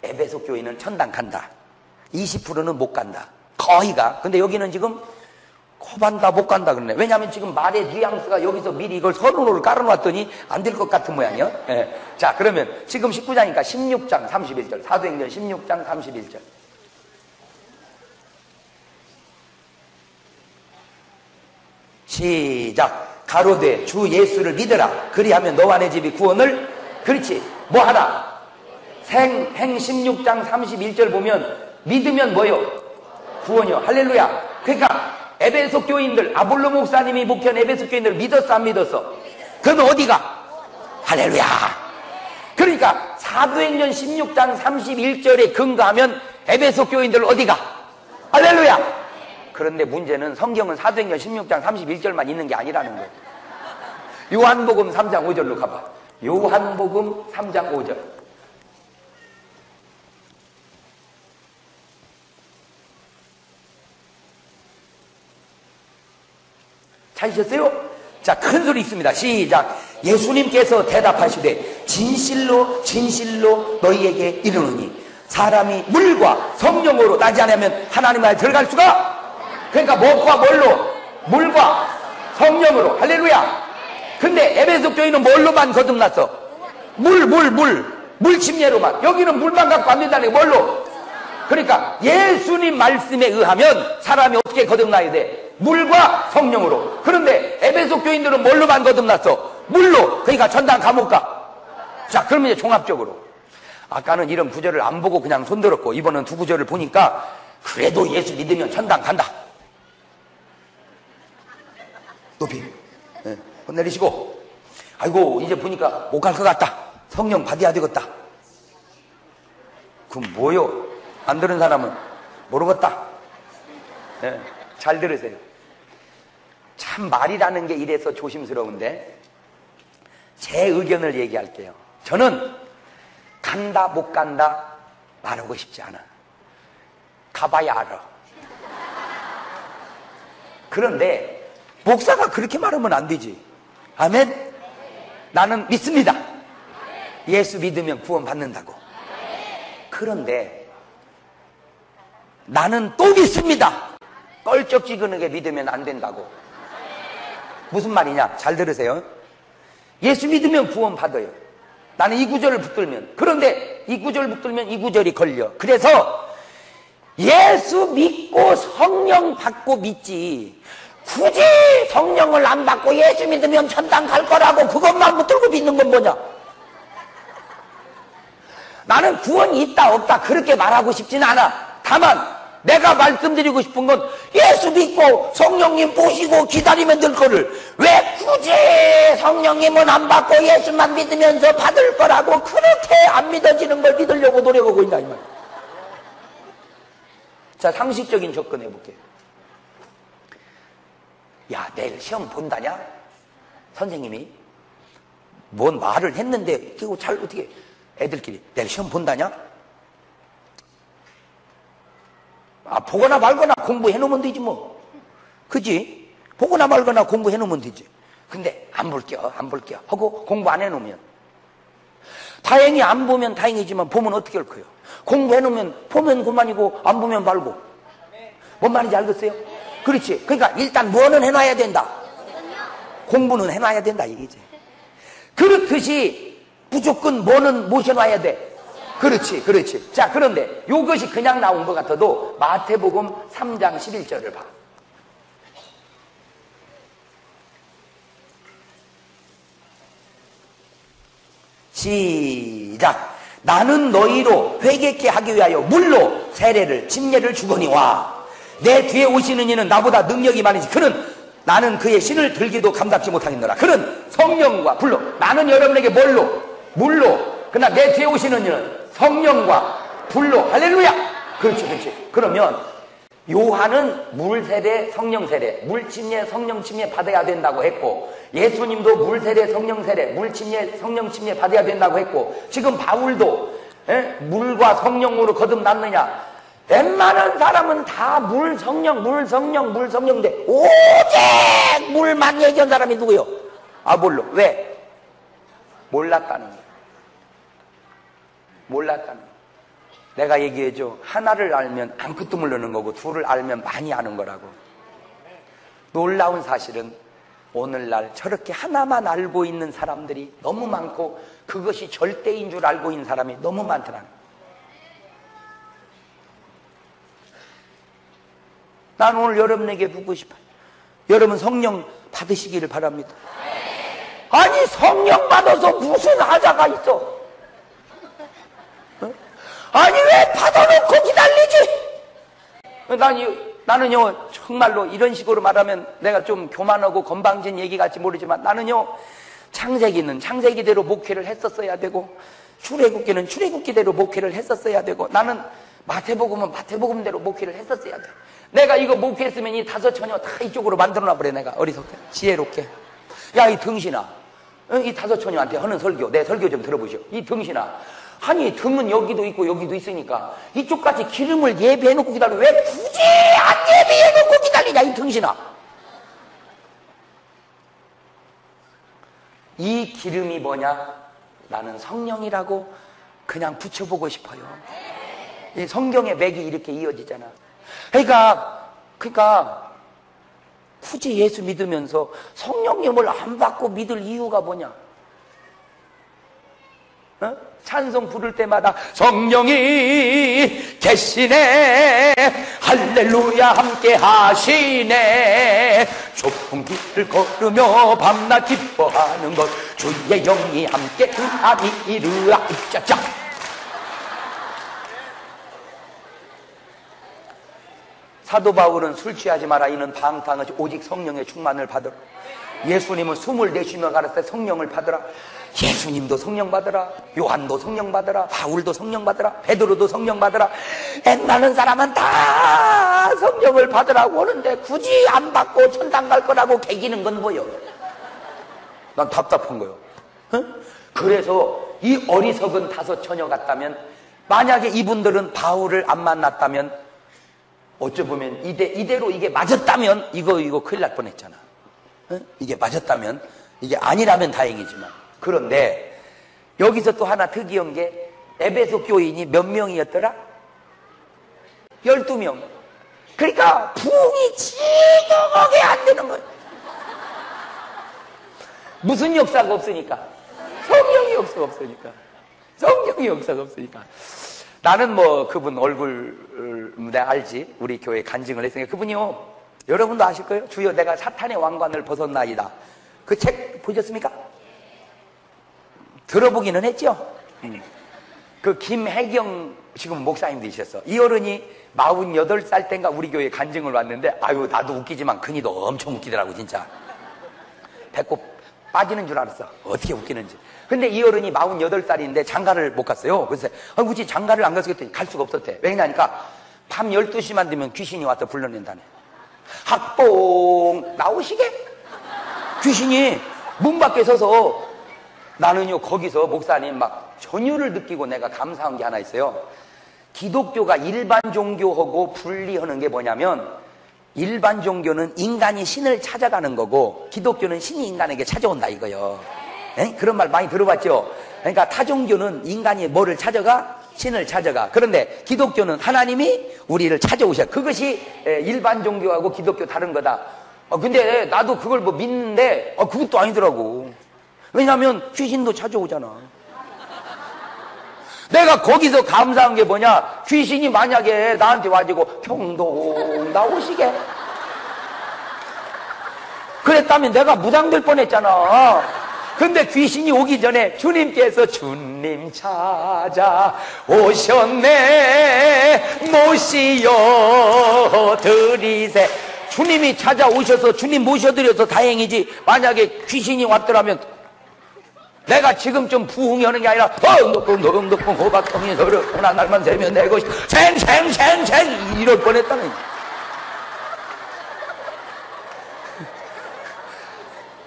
에베소 교인은 천당 간다. 20%는 못 간다. 거의가. 근데 여기는 지금 코반다 못 간다 그러네. 왜냐하면 지금 말의 뉘앙스가 여기서 미리 이걸 서론으로 깔아놨더니 안 될 것 같은 모양이요. 예. 자, 그러면 지금 19장이니까 16장 31절. 사도행전 16장 31절. 시작. 가로되 주 예수를 믿으라. 그리하면 너와 내 집이 구원을. 그렇지. 뭐 하라? 행 16장 31절 보면 믿으면 뭐요? 구원이요. 할렐루야. 그러니까 에베소 교인들, 아볼로 목사님이 목회한 에베소 교인들 믿었어 안 믿었어? 그러면 어디가? 할렐루야. 그러니까 사도행전 16장 31절에 근거하면 에베소 교인들 어디가? 할렐루야. 그런데 문제는 성경은 사도행전 16장 31절만 있는 게 아니라는 거예요. 요한복음 3장 5절로 가봐. 요한복음 3장 5절. 찾으셨어요? 자, 큰 소리 있습니다. 시작. 예수님께서 대답하시되 진실로 진실로 너희에게 이르노니 사람이 물과 성령으로 나지 않으면 하나님 나라에 들어갈 수가. 그러니까 뭐과 뭘로? 물과 성령으로. 할렐루야. 근데 에베소 교인은 뭘로만 거듭났어? 물 침례로만. 여기는 물만 갖고 안 된다는 게 뭘로? 그러니까 예수님 말씀에 의하면 사람이 어떻게 거듭나야 돼? 물과 성령으로. 그런데 에베소 교인들은 뭘로만 거듭났어? 물로. 그러니까 천당 감옥 가. 자, 그러면 이제 종합적으로 아까는 이런 구절을 안 보고 그냥 손들었고 이번엔 두 구절을 보니까 그래도 예수 믿으면 천당 간다. 높이 손 내리시고, 아이고 이제 보니까 못 갈 것 같다. 성령 받아야 되겠다. 그럼 뭐요? 안 들은 사람은 모르겠다. 잘 들으세요. 참 말이라는 게 이래서 조심스러운데 제 의견을 얘기할게요. 저는 간다 못 간다 말하고 싶지 않아. 가봐야 알아. 그런데 목사가 그렇게 말하면 안 되지. 아멘? 나는 믿습니다. 예수 믿으면 구원 받는다고. 그런데 나는 또 믿습니다. 껄쩍지근하게 믿으면 안 된다고. 무슨 말이냐? 잘 들으세요. 예수 믿으면 구원 받아요. 나는 이 구절을 붙들면. 그런데 이 구절을 붙들면 이 구절이 걸려. 그래서 예수 믿고 성령 받고 믿지, 굳이 성령을 안 받고 예수 믿으면 천당 갈 거라고 그것만 붙들고 믿는 건 뭐냐? 나는 구원이 있다 없다 그렇게 말하고 싶진 않아. 다만 내가 말씀드리고 싶은 건 예수 믿고 성령님 보시고 기다리면 될 거를 왜 굳이 성령님은 안 받고 예수만 믿으면서 받을 거라고 그렇게 안 믿어지는 걸 믿으려고 노력하고 있나 이 말. 자, 상식적인 접근해 볼게요. 야, 내일 시험 본다냐? 선생님이 뭔 말을 했는데 그거 잘 어떻게 애들끼리 내일 시험 본다냐? 아, 보거나 말거나 공부해 놓으면 되지 뭐. 그지? 보거나 말거나 공부해 놓으면 되지. 근데 안 볼게요 하고 공부 안 해 놓으면, 다행히 안 보면 다행이지만 보면 어떻게 할 거예요? 공부해 놓으면 보면 그만이고 안 보면 말고. 뭔 말인지 알겠어요? 그렇지. 그러니까 일단 뭐는 해놔야 된다. 공부는 해놔야 된다 이거지. 그렇듯이 무조건 뭐는 모셔놔야 돼. 그렇지. 자, 그런데 이것이 그냥 나온 것 같아도 마태복음 3장 11절을 봐. 시작. 나는 너희로 회개케 하기 위하여 물로 세례를 침례를 주거니와 내 뒤에 오시는 이는 나보다 능력이 많으시. 그는 나는 그의 신을 들기도 감당치 못하겠노라. 그는 성령과 불로. 나는 여러분에게 뭘로? 물로. 그러나 내 뒤에 오시는 이는 성령과 불로. 할렐루야. 그렇지. 그러면 요한은 물 세례, 성령 세례, 물 침례, 성령 침례 받아야 된다고 했고, 예수님도 물 세례, 성령 세례, 물 침례, 성령 침례 받아야 된다고 했고, 지금 바울도 물과 성령으로 거듭났느냐? 웬만한 사람은 다 물 성령인데 오직 물만 얘기한 사람이 누구요? 아볼로. 왜? 몰랐다는 거야. 몰랐다는 거야. 내가 얘기해줘. 하나를 알면 아무것도 모르는 거고 둘을 알면 많이 아는 거라고. 놀라운 사실은 오늘날 저렇게 하나만 알고 있는 사람들이 너무 많고 그것이 절대인 줄 알고 있는 사람이 너무 많더라. 난 오늘 여러분에게 묻고 싶어요. 여러분 성령 받으시기를 바랍니다. 아니, 성령 받아서 무슨 하자가 있어? 아니, 왜 받아놓고 기다리지? 나는요, 정말로 이런 식으로 말하면 내가 좀 교만하고 건방진 얘기 같이 모르지만 나는요, 창세기는 창세기대로 목회를 했었어야 되고, 출애굽기는 출애굽기대로 목회를 했었어야 되고, 나는 마태복음은 마태복음대로 목회를 했었어야 돼. 내가 이거 목회했으면 이 다섯 처녀 다 이쪽으로 만들어놔 버려. 내가 어리석게, 지혜롭게. 야, 이 등신아, 이 다섯 처녀한테 하는 설교, 내 설교 좀 들어보시오. 이 등신아, 아니 등은 여기도 있고 여기도 있으니까 이쪽까지 기름을 예배해놓고 기다려. 왜 굳이 안 예배해놓고 기다리냐 이 등신아. 이 기름이 뭐냐? 나는 성령이라고 그냥 붙여보고 싶어요. 이 성경의 맥이 이렇게 이어지잖아. 그러니까 굳이 예수 믿으면서 성령님을 안 받고 믿을 이유가 뭐냐? 어? 찬송 부를 때마다 성령이 계시네, 할렐루야 함께 하시네, 좁은 길을 걸으며 밤낮 기뻐하는 것 주의 영이 함께 하리라. 짜짜. 사도 바울은 술 취하지 마라. 이는 방탕하지 오직 성령의 충만을 받으라. 예수님은 숨을 내쉬며 가라사대 성령을 받으라. 예수님도 성령 받으라. 요한도 성령 받으라. 바울도 성령 받으라. 베드로도 성령 받으라. 많은 사람은 다 성령을 받으라고 하는데 굳이 안 받고 천당 갈 거라고 개기는 건 뭐요? 난 답답한 거요. 그래서 이 어리석은 5 처녀 같다면, 만약에 이분들은 바울을 안 만났다면, 어쩌보면 이대로 이게 맞았다면 이거 큰일 날 뻔했잖아. 이게 맞았다면, 이게 아니라면 다행이지만. 그런데 여기서 또 하나 특이한 게, 에베소 교인이 몇 명이었더라? 12명. 그러니까 부흥이 지경하게 안 되는 거예요. 무슨 역사가 없으니까? 성령의 역사가 없으니까. 성령의 역사가 없으니까. 나는 뭐 그분 얼굴 내가 알지. 우리 교회 간증을 했으니까. 그분이요, 여러분도 아실 거예요. 주여 내가 사탄의 왕관을 벗었나이다. 그 책 보셨습니까? 들어보기는 했죠. 그 김혜경 지금 목사님 되셨어. 이 어른이 48살 땐가 우리 교회에 간증을 왔는데, 아유 나도 웃기지만 큰이도 엄청 웃기더라고 진짜. 배꼽 빠지는 줄 알았어. 어떻게 웃기는지. 근데 이 어른이 48살인데 장가를 못 갔어요. 그래서 굳이 장가를 안 갔을 때 갈 수가 없었대. 왜냐니까 밤 12시만 되면 귀신이 와서 불러낸다네. 학봉 나오시게? 귀신이 문 밖에 서서, 나는요 거기서 목사님 막 전율을 느끼고 내가 감사한 게 하나 있어요. 기독교가 일반 종교하고 분리하는 게 뭐냐면, 일반 종교는 인간이 신을 찾아가는 거고 기독교는 신이 인간에게 찾아온다 이거요. 에? 그런 말 많이 들어봤죠. 그러니까 타 종교는 인간이 뭐를 찾아가? 신을 찾아가. 그런데 기독교는 하나님이 우리를 찾아오셔. 그것이 일반 종교하고 기독교 다른 거다. 근데 나도 그걸 뭐 믿는데 그것도 아니더라고. 왜냐하면 귀신도 찾아오잖아. 내가 거기서 감사한 게 뭐냐, 귀신이 만약에 나한테 와가지고 평동 나오시게 그랬다면 내가 무당될 뻔했잖아. 근데 귀신이 오기 전에 주님께서 주님 찾아 오셨네 모시어 드리세. 주님이 찾아오셔서 주님 모셔드려서 다행이지, 만약에 귀신이 왔더라면 내가 지금 좀 부흥이 하는 게 아니라 너흥덕궁 호박덩이 서럽구나 날만 새면 내 것이 생생생생 이럴 뻔했다는.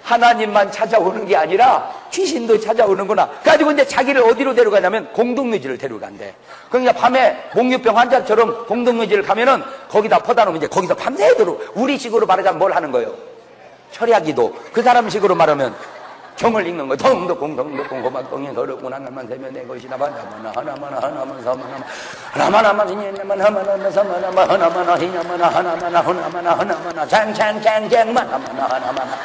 하나님만 찾아오는 게 아니라 귀신도 찾아오는구나. 그래가지고 이제 자기를 어디로 데려가냐면 공동묘지를 데려간대. 그러니까 밤에 목유병 환자처럼 공동묘지를 가면은 거기다 퍼다 놓으면 이제 거기서 밤새도록, 우리식으로 말하자면 뭘 하는 거예요? 철야기도. 그 사람 식으로 말하면 경을 읽는 거예요. 덩덕궁 호박덩이 서럽구나 날만 새면 내 것이나 하나마나 하나만 사마나마 하나마나만 히냐만 하마나마 사마나마 하나마나 히냐마나 하나마나 쟁쟁쟁쟁만 하나마나.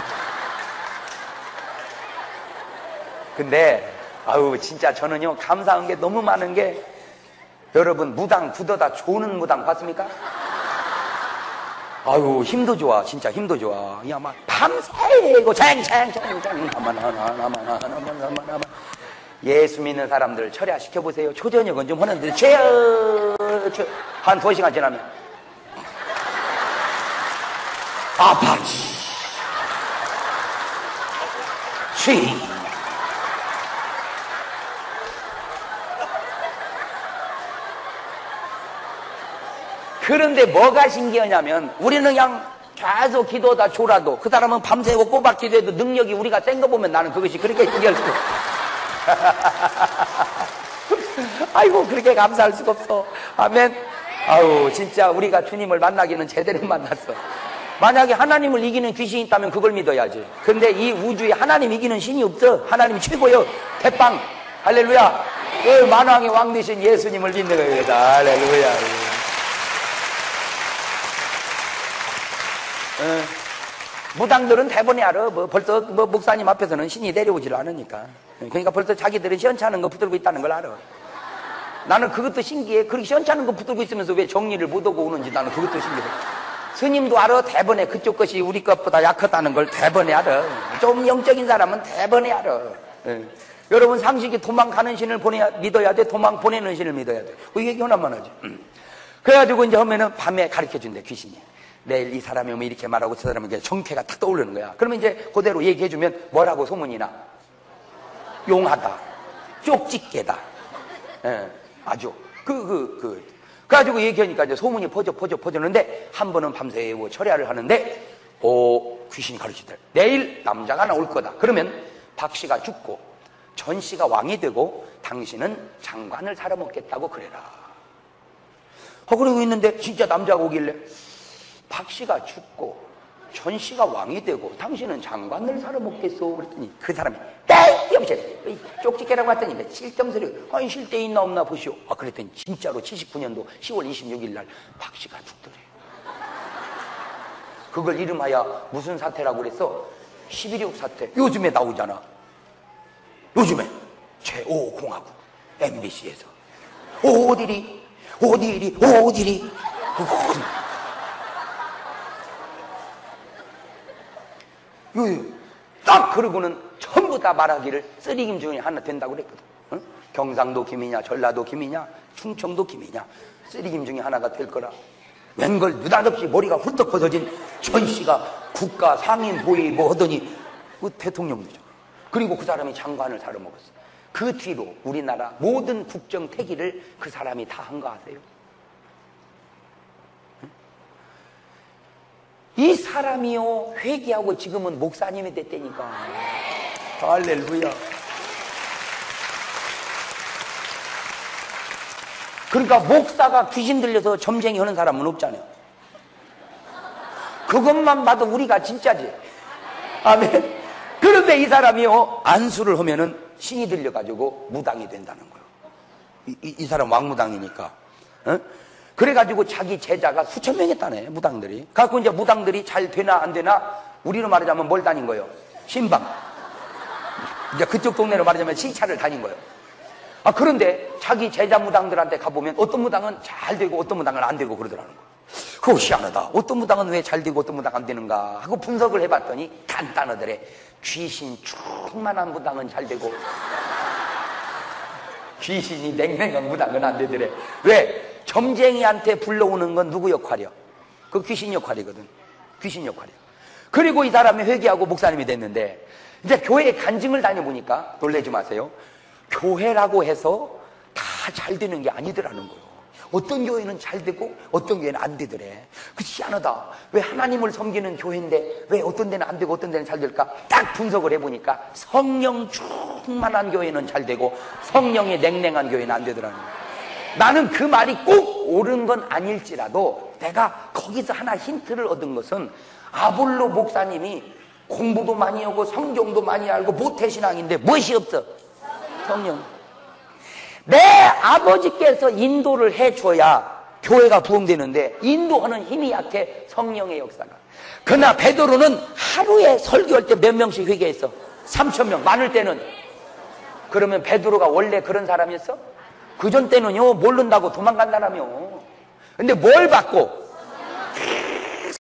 근데 아우 진짜 저는요 감사한 게 너무 많은 게, 여러분 무당 굳어다 조는 무당 봤습니까? 아유 힘도 좋아. 진짜 힘도 좋아. 야 막 밤새고 쟁쟁쟁쟁 하나마나 예수 믿는 사람들 철야시켜보세요. 초저녁은 좀 하는데 한 2시간 지나면 아파치 쉬. 그런데 뭐가 신기하냐면, 우리는 그냥 계속 기도다 졸아도, 그 사람은 밤새고 꼬박 기도해도 능력이 우리가 센 거 보면 나는 그것이 그렇게 신기할 수가 없어. 아이고 그렇게 감사할 수가 없어. 아멘. 아우 진짜 우리가 주님을 만나기는 제대로 만났어. 만약에 하나님을 이기는 귀신이 있다면 그걸 믿어야지. 근데 이 우주에 하나님 이기는 신이 없어. 하나님이 최고요. 대빵. 할렐루야. 그 만왕의 왕 되신 예수님을 믿는 거다. 할렐루야. 무당들은 대본이 알아. 벌써 목사님 앞에서는 신이 내려오질 않으니까. 그러니까 벌써 자기들은 시원찮은 거 붙들고 있다는 걸 알아. 나는 그것도 신기해. 그렇게 시원찮은 거 붙들고 있으면서 왜 정리를 못 오고 오는지 나는 그것도 신기해. 스님도 알아. 대번에 그쪽 것이 우리 것보다 약하다는 걸 대번에 알아. 좀 영적인 사람은 대번에 알아. 여러분 상식이 도망가는 신을 믿어야 돼? 도망 보내는 신을 믿어야 돼? 이 얘기 하나만 하지. 그래가지고 이제 하면은 밤에 가르쳐 준대, 귀신이. 내일 이 사람이 오면 이렇게 말하고 저 사람은 이렇게 정태가 탁 떠오르는 거야. 그러면 이제 그대로 얘기해주면 뭐라고 소문이 나? 용하다, 쪽집게다. 예, 아주. 그래가지고 얘기하니까 이제 소문이 퍼졌는데 한 번은 밤새 철야를 하는데, 귀신이 가르치더래. 내일 남자가 나올 거다. 그러면 박 씨가 죽고 전 씨가 왕이 되고 당신은 장관을 살아먹겠다고 그래라. 그러고 있는데 진짜 남자가 오길래 박 씨가 죽고 전 씨가 왕이 되고 당신은 장관을 살아먹겠소. 그랬더니 그 사람이 여보세요, 쪽집게라고 했더니 실정소리. 아니 실대 있나 없나 보시오. 그랬더니 진짜로 79년도 10월 26일 날 박 씨가 죽더래. 그걸 이름하여 무슨 사태라고 그랬어? 11.6 사태. 요즘에 나오잖아. 요즘에 제5공화국 MBC에서 어디리 딱 그러고는 전부 다 말하기를 쓰리김 중에 하나 된다고 그랬거든. 응? 경상도 김이냐 전라도 김이냐 충청도 김이냐 쓰리김 중에 하나가 될 거라. 웬걸 느닷없이 머리가 훌떡 벗어진 전 씨가 국가 상임 보위 뭐 하더니 그 대통령이죠. 그리고 그 사람이 장관을 살아먹었어. 그 뒤로 우리나라 모든 국정 태기를 그 사람이 다 한 거 아세요? 이 사람이요 회개하고 지금은 목사님이 됐다니까. 할렐루야. 그러니까 목사가 귀신 들려서 점쟁이 하는 사람은 없잖아요. 그것만 봐도 우리가 진짜지. 아멘. 그런데 이 사람이요 안수를 하면은 신이 들려가지고 무당이 된다는 거예요. 이 사람 왕무당이니까. 어? 그래가지고 자기 제자가 수천 명 했다네, 무당들이. 갖고 이제 무당들이 잘 되나 안 되나 우리로 말하자면 뭘 다닌 거예요? 신방. 이제 그쪽 동네로 말하자면 시차를 다닌 거예요. 그런데 자기 제자 무당들한테 가보면 어떤 무당은 잘 되고 어떤 무당은 안 되고 그러더라는 거예요. 그거 희한하다. 어떤 무당은 왜 잘 되고 어떤 무당 안 되는가 하고 분석을 해봤더니 간단하더래. 귀신 충만한 무당은 잘 되고 귀신이 냉랭한 무당은 안 되더래. 왜? 점쟁이한테 불러오는 건 누구 역할이야? 그 귀신 역할이거든. 귀신 역할이야. 그리고 이 사람이 회개하고 목사님이 됐는데 이제 교회 간증을 다녀보니까 놀라지 마세요. 교회라고 해서 다 잘 되는 게 아니더라는 거예요. 어떤 교회는 잘 되고 어떤 교회는 안 되더래. 그 희한하다. 왜 하나님을 섬기는 교회인데 왜 어떤 데는 안 되고 어떤 데는 잘 될까? 딱 분석을 해보니까 성령 충만한 교회는 잘 되고 성령이 냉랭한 교회는 안 되더라는 거예요. 나는 그 말이 꼭 옳은 건 아닐지라도 내가 거기서 하나 힌트를 얻은 것은 아볼로 목사님이 공부도 많이 하고 성경도 많이 알고 모태신앙인데 무엇이 없어? 성령. 내 아버지께서 인도를 해줘야 교회가 부흥되는데 인도하는 힘이 약해. 성령의 역사가. 그러나 베드로는 하루에 설교할 때 몇 명씩 회개했어? 3,000명. 많을 때는. 그러면 베드로가 원래 그런 사람이었어? 그전 때는요 모른다고 도망간다라며. 근데 뭘 받고?